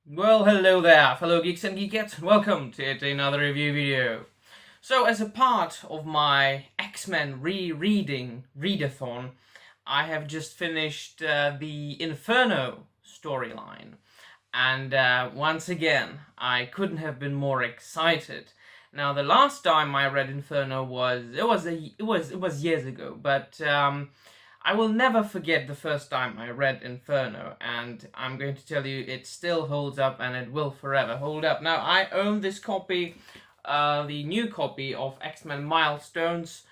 Well, hello there, fellow geeks and geekettes, and welcome to yet another review video. So, as a part of my X-Men rereading readathon, I have just finished the Inferno storyline, and once again, I couldn't have been more excited. Now, the last time I read Inferno was years ago, but I will never forget the first time I read Inferno, and I'm going to tell you it still holds up and it will forever hold up. Now, I own this copy, the new copy of X-Men Milestones,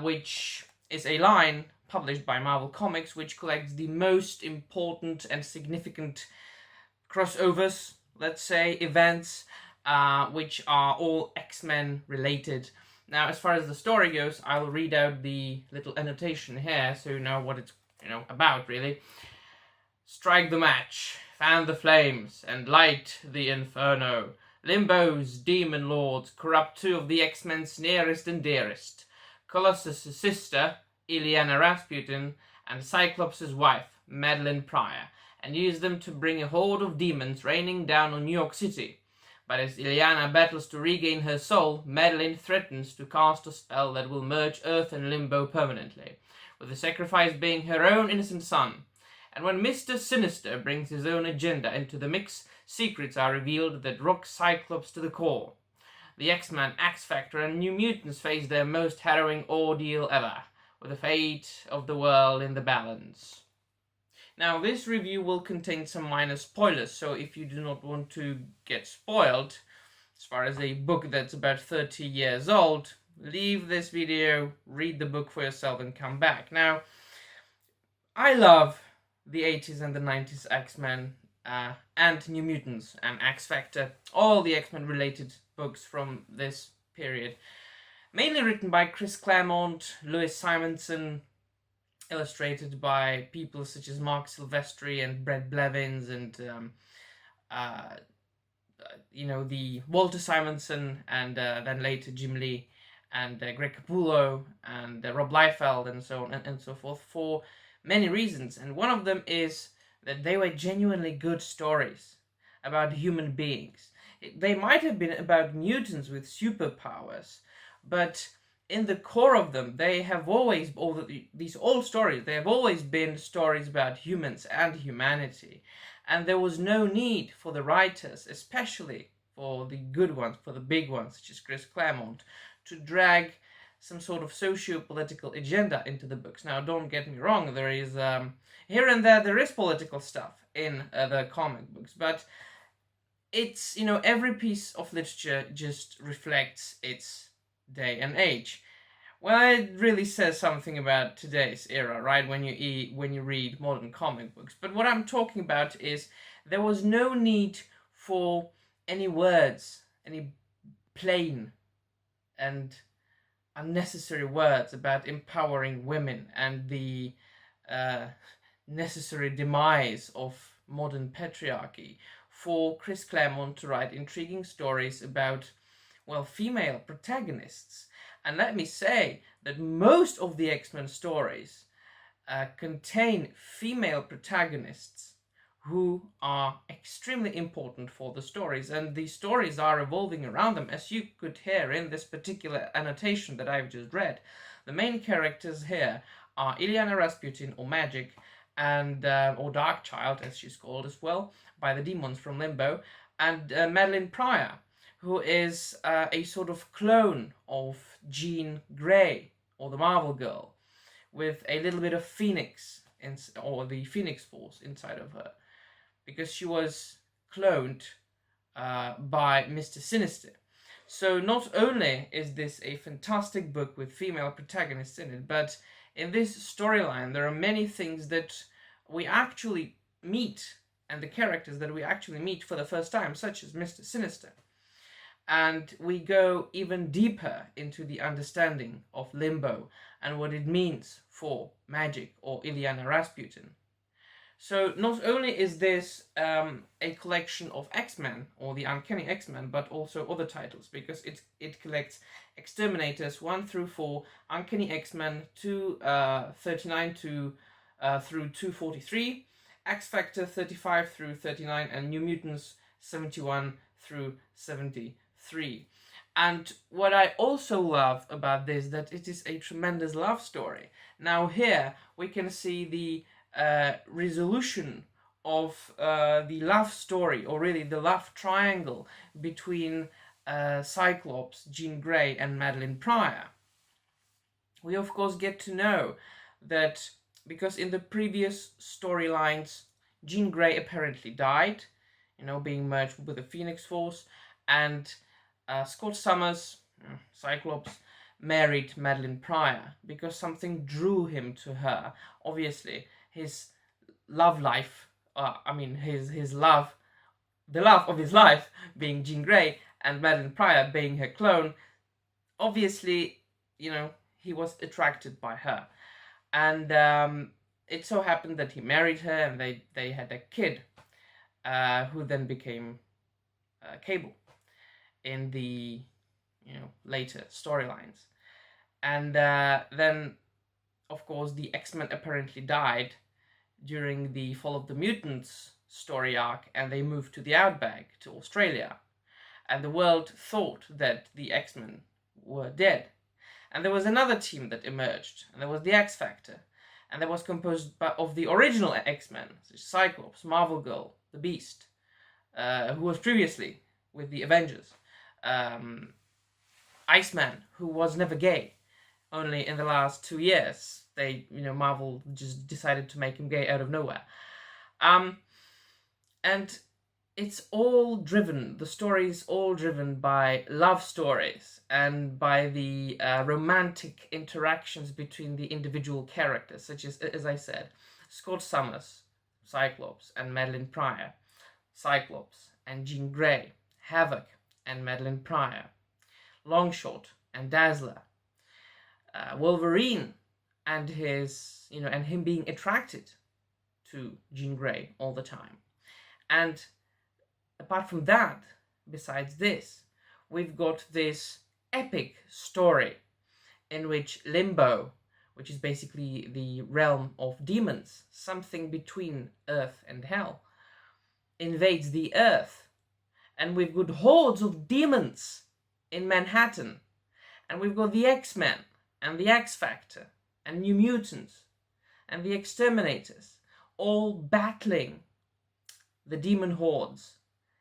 which is a line published by Marvel Comics, which collects the most important and significant crossovers, let's say, events, which are all X-Men related. Now, as far as the story goes, I'll read out the little annotation here so you know what it's about, really. Strike the match, fan the flames, and light the inferno. Limbo's demon lords corrupt two of the X-Men's nearest and dearest. Colossus' sister, Illyana Rasputin, and Cyclops' wife, Madeline Pryor, and use them to bring a horde of demons raining down on New York City. But as Illyana battles to regain her soul, Madeline threatens to cast a spell that will merge Earth and Limbo permanently, with the sacrifice being her own innocent son. And when Mr. Sinister brings his own agenda into the mix, secrets are revealed that rock Cyclops to the core. The X-Men, X-Factor, and New Mutants face their most harrowing ordeal ever, with the fate of the world in the balance. Now, this review will contain some minor spoilers, so if you do not want to get spoiled, as far as a book that's about 30 years old, leave this video, read the book for yourself, and come back. Now, I love the 80s and the 90s X-Men, and New Mutants, and X-Factor, all the X-Men related books from this period. Mainly written by Chris Claremont, Louis Simonson, illustrated by people such as Mark Silvestri and Brett Blevins and the Walter Simonson and then later Jim Lee and Greg Capullo and Rob Liefeld and so on and so forth, for many reasons. And one of them is that they were genuinely good stories about human beings. They might have been about mutants with superpowers, but in the core of them, they have always, these old stories, they have always been stories about humans and humanity. And there was no need for the writers, especially for the good ones, for the big ones, such as Chris Claremont, to drag some sort of socio-political agenda into the books. Now, don't get me wrong, there is, here and there is political stuff in the comic books, but it's, every piece of literature just reflects its day and age. Well, it really says something about today's era, right? When you read modern comic books. But what I'm talking about is there was no need for any words, any plain and unnecessary words about empowering women and the necessary demise of modern patriarchy for Chris Claremont to write intriguing stories about, well, female protagonists. And let me say that most of the X-Men stories contain female protagonists who are extremely important for the stories, and these stories are evolving around them, as you could hear in this particular annotation that I've just read. The main characters here are Illyana Rasputin, or Magic, and or Darkchild, as she's called as well, by the demons from Limbo, and Madeline Pryor, who is a sort of clone of Jean Grey, or the Marvel Girl, with a little bit of Phoenix, or the Phoenix Force inside of her, because she was cloned by Mr. Sinister. So not only is this a fantastic book with female protagonists in it, but in this storyline there are many things that we actually meet, and the characters that we actually meet for the first time, such as Mr. Sinister. And we go even deeper into the understanding of Limbo and what it means for Magic, or Illyana Rasputin. So not only is this a collection of X-Men, or the Uncanny X-Men, but also other titles, because it collects Exterminators 1 through 4, Uncanny X-Men 239 to through 243, X Factor 35 through 39, and New Mutants 71 through 73. And what I also love about this, that it is a tremendous love story. Now here we can see the resolution of the love story, or really the love triangle between Cyclops, Jean Grey, and Madeline Pryor. We of course get to know that because in the previous storylines, Jean Grey apparently died, being merged with the Phoenix Force, and Scott Summers, Cyclops, married Madeline Pryor because something drew him to her. Obviously, his love life, his love, the love of his life being Jean Grey and Madeline Pryor being her clone, obviously, he was attracted by her. And it so happened that he married her, and they had a kid, who then became Cable in the later storylines. And then, of course, the X-Men apparently died during the Fall of the Mutants story arc, and they moved to the Outback, to Australia. And the world thought that the X-Men were dead. And there was another team that emerged, and there was the X Factor. And that was composed of the original X-Men, Cyclops, Marvel Girl, the Beast, who was previously with the Avengers, Iceman, who was never gay. Only in the last 2 years, Marvel just decided to make him gay out of nowhere. And it's all driven, the story is all driven by love stories and by the romantic interactions between the individual characters, such as I said, Scott Summers, Cyclops, and Madeline Pryor, Cyclops and Jean Grey, Havoc and Madeline Pryor, Longshot and Dazzler, Wolverine and and him being attracted to Jean Grey all the time. And apart from that, besides this, we've got this epic story in which Limbo, which is basically the realm of demons, something between Earth and Hell, invades the Earth. And we've got hordes of demons in Manhattan. And we've got the X-Men and the X Factor and New Mutants and the Exterminators all battling the demon hordes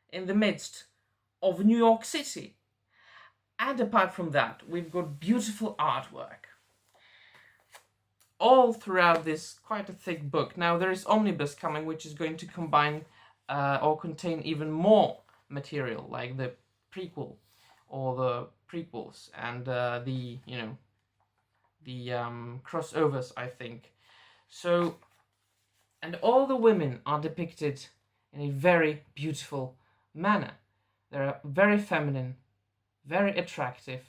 in the midst of New York City. And apart from that, we've got beautiful artwork all throughout this quite a thick book. Now there is Omnibus coming, which is going to combine or contain even more material, like the prequel or the prequels and the crossovers, I think. So, and all the women are depicted in a very beautiful manner. They're very feminine, very attractive,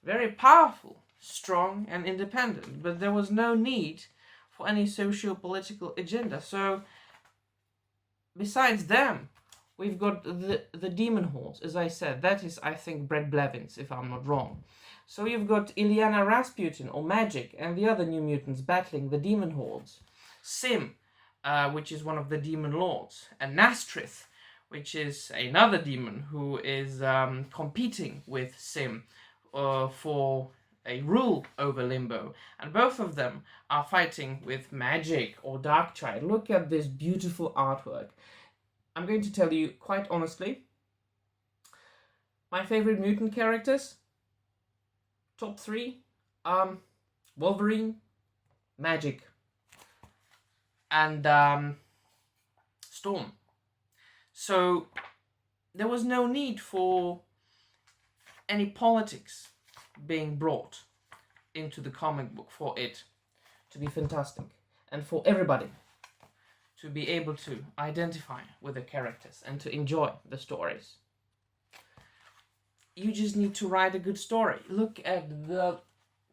very powerful, strong and independent, but there was no need for any socio-political agenda. So besides them, we've got the demon hordes, as I said. That is, I think, Brett Blevins, if I'm not wrong. So you've got Illyana Rasputin, or Magic, and the other New Mutants battling the demon hordes. Sim, which is one of the demon lords, and Nastrith, which is another demon who is competing with Sim for a rule over Limbo. And both of them are fighting with Magic or Darkchild. Look at this beautiful artwork. I'm going to tell you quite honestly, my favorite mutant characters, top 3, Wolverine, Magic, and Storm. So there was no need for any politics being brought into the comic book for it to be fantastic and for everybody to be able to identify with the characters and to enjoy the stories. You just need to write a good story. Look at the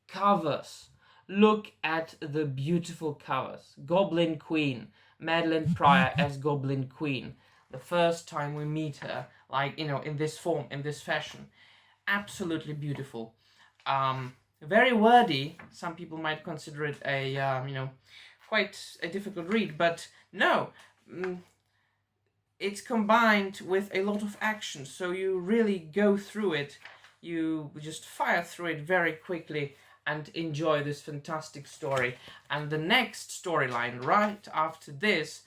covers. Look at the beautiful covers. Goblin Queen, Madeline Pryor as Goblin Queen. The first time we meet her, like, in this form, in this fashion. Absolutely beautiful. Very wordy. Some people might consider it a, quite a difficult read, but no. it's combined with a lot of action, so you really go through it. You just fire through it very quickly and enjoy this fantastic story. And the next storyline right after this,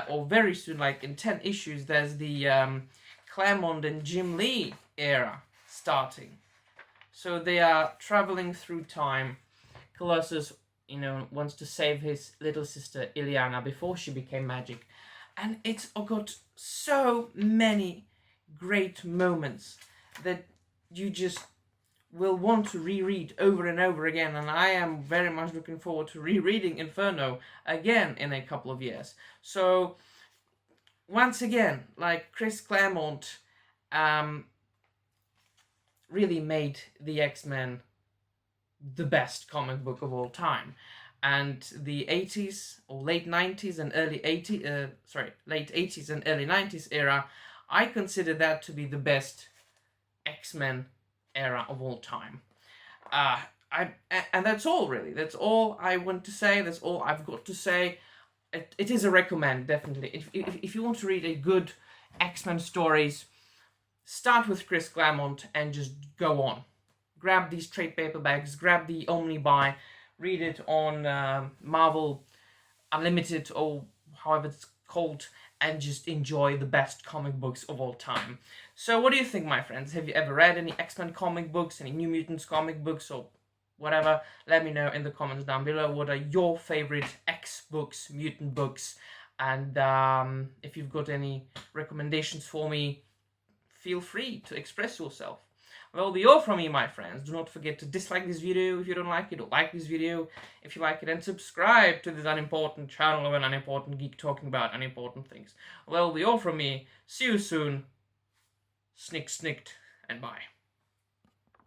or very soon, like in 10 issues, there's the Claremont and Jim Lee era starting. So they are traveling through time. Colossus, wants to save his little sister Ileana before she became magic. And it's got so many great moments that you just will want to reread over and over again. And I am very much looking forward to rereading Inferno again in a couple of years. So, once again, like Chris Claremont really made the X-Men the best comic book of all time. And the 80s or late 90s and early 80s, late 80s and early 90s era, I consider that to be the best X-Men era of all time. And that's all really. That's all I want to say. That's all I've got to say. It is a recommend, definitely. If you want to read a good X-Men stories, start with Chris Claremont and just go on. Grab these trade paperbacks, grab the Omni-Buy, read it on Marvel Unlimited or however it's called, and just enjoy the best comic books of all time. So what do you think, my friends? Have you ever read any X-Men comic books, any New Mutants comic books, or whatever? Let me know in the comments down below. What are your favorite X-books, mutant books? And if you've got any recommendations for me, feel free to express yourself. Well, that'll be all from me, my friends. Do not forget to dislike this video if you don't like it, or like this video if you like it, and subscribe to this unimportant channel of an unimportant geek talking about unimportant things. Well, that'll be all from me. See you soon. Snicked, and bye.